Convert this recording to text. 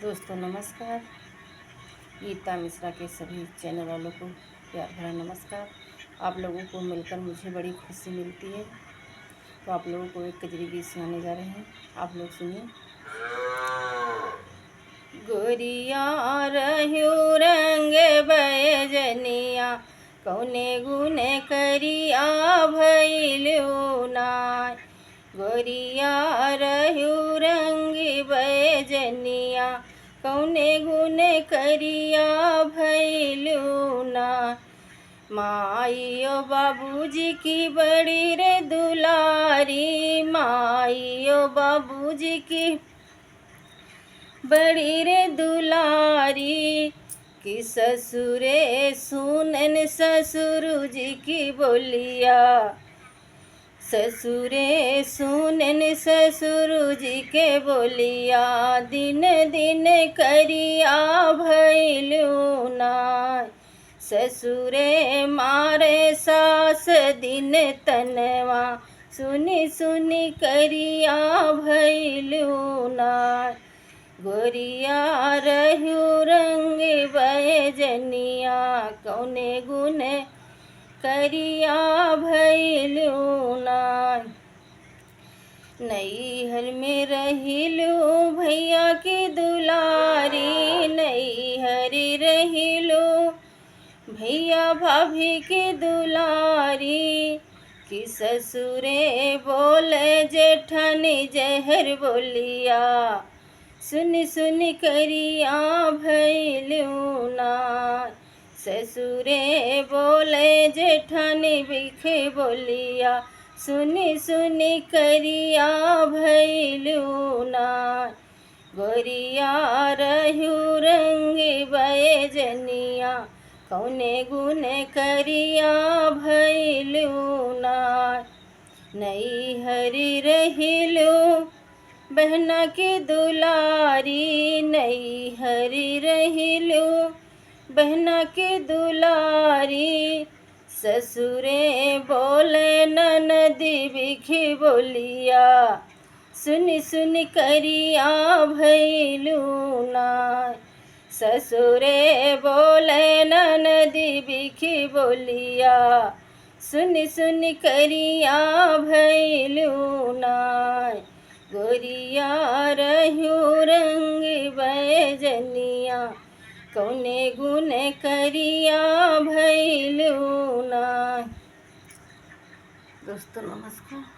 दोस्तों नमस्कार। गीता मिश्रा के सभी चैनल वालों को प्यार भरा नमस्कार। आप लोगों को मिलकर मुझे बड़ी खुशी मिलती है। तो आप लोगों को एक कजरी गीत सुनाने जा रहे हैं, आप लोग सुनिए। गोरिया रह्यो रंग बैजनिया, कौने गुने करिया भैलो नाय। गोरिया रह्यो रंग बैजनिया, कौने गुने करिया भैलो नाय। माइयो बाबूजी की बड़ी रे दुलारी, माइयो बाबूजी की बड़ी रे दुलारी। कि ससुरे सुनन ससुर जी की बोलिया, ससुरे सुनन ससुर जी के बोलिया। दिन दिन करिया भैलू नाय, ससुरे मारे सास दिन तनवा। सुनी सुनी करिया भैलू नाय। गोरिया रह्यो रंग बैजनिया, कौने गुण करिया भैलू नाय। नैहर में रहिलो भैया की दुलारी, नैहर रहिलो भैया भाभी की दुलारी। कि ससुरे बोले जेठानी जहर बोलिया, सुन सुन करिया भैलू नाय। ससुरे बोले जेठानी बिखे बोलिया, सुनी सुनी करिया भैलू नाय। गोरिया रह्यो रंग बैजनिया, कौने गुण करिया भैलू नाय। नैहर रहिलो बहना की दुलारी, नैहर रहिलो बहना की दुलारी। ससुरे बोले ननदी बिखी बोलिया, सुनी सुनी करिया भैलू नाय। ससुरे बोले ननदी बिखी बोलिया, सुनी सुनी करिया भैलू नाय। गोरिया रह्यो रंग बैजनिया, कौने गुण करिया भैलू नाय। दोस्तों नमस्कार।